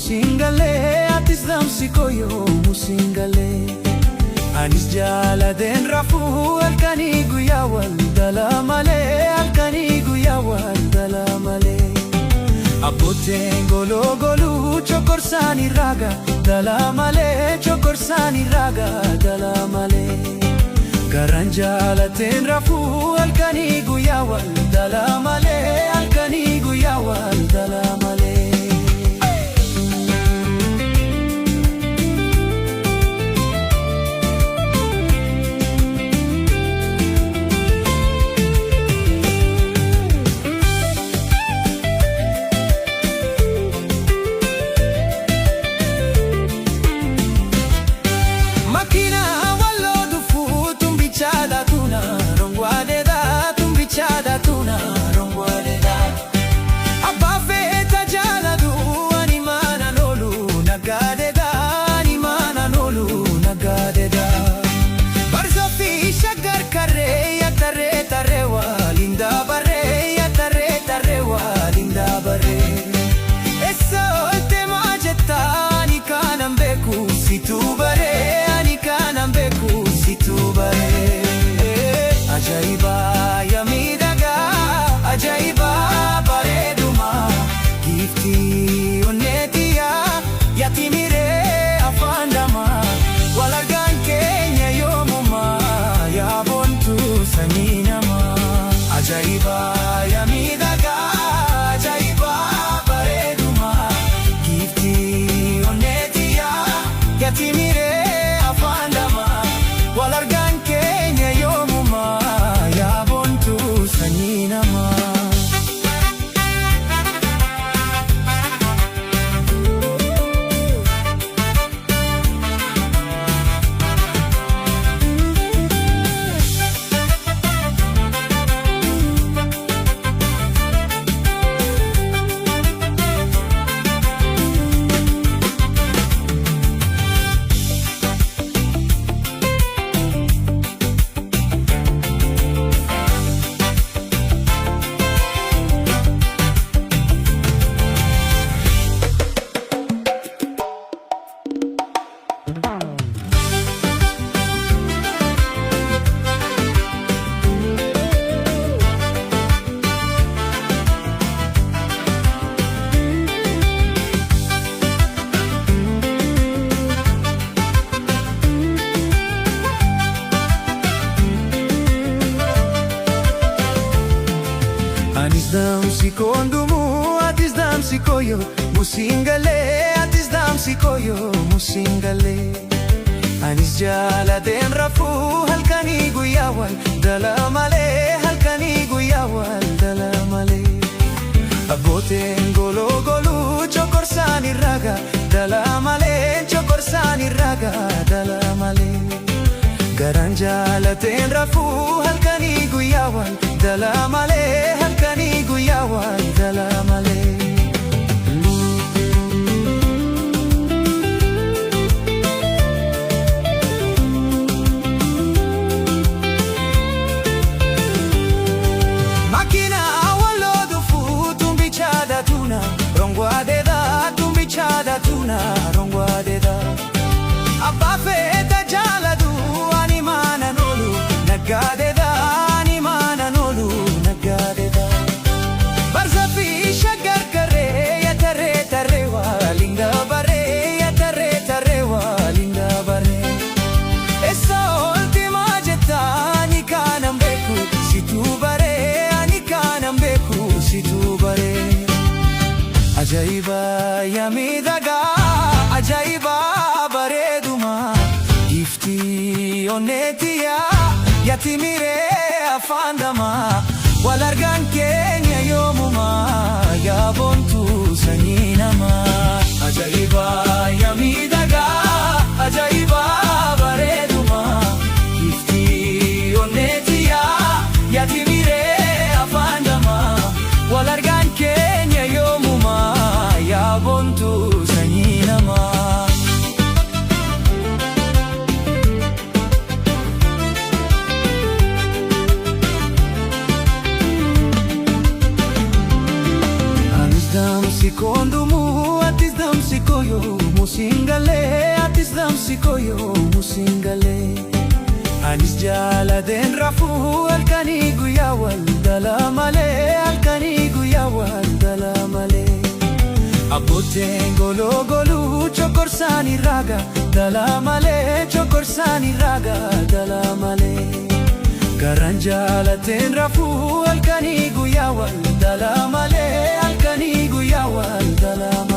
musingalee atis damsi koyo musingalee. Anis jaaladheen rafuu halkanii guyyaa wal dhala malee, halkanii guyyaa wal dhala malee. Abbooteen gologoluu chokorsaanii raaga dhala malee, chokorsaanii raaga dhala malee. Garaan jaalateen rafuu halkanii guyyaa wal dhala malee, halkanii guyyaa wal dhala malee. Anis damsi kondumu atis damsi koyo musingalee, atis damsi koyo musingalee. Anis jaaladheen rafuu halkanii guyyaa wal dhala malee, halkanii guyyaa wal dhala malee. Abbooteen gologoluu chokorsaanii raaga dhala malee, chokorsaanii raaga dhala malee. Garaan jaalateen rafuu halkanii guyyaa wal dhala malee, halkanii guyyaa wal dhala malee. Makina awaloo dhufuu tumbichaadha tuna rongwaadheedha, tumbichaadha tuna rongwaadheedha. Abbaa feeta jaaladu ani mana nolu naggaadheedha, ani mana nolu naggaadheedha. Barza fi shaggar karee yataree taree waalinga baree, yataree taree waalinga baree. Eessa olti maajetta ani kanan beeku situu baree, ani kanan beeku situu baree. Ajaa'iba yaa miidhagaa, ajaa'iba bareeduma. Giftii onneetiyaa yatimiree afaan damaa. Wal argaan keenya yoomumaa yaa boontuu sanyii namaa. Ajaa'iba yaa miidhagaa, ajaa'iba bareeduma. Giftii onneetiyaa yatimiree afaan damaa. Wal argaan keenya yoomumaa yaa boontuu sanyii namaa. Anis damsi kondumu atis damsi koyo koo yoomuu siin galee. Anis jaaladheen rafuu halkanii guyyaa wal dhala malee, halkanii guyyaa wal dhala malee. Abbootiin gologoluu cokkorsaanii raaga dhala malee, cokkorsaanii raaga dhala malee. Garaan jaaladheen rafuu halkanii guyyaa wal dhala malee, halkanii guyyaa wal dhala malee.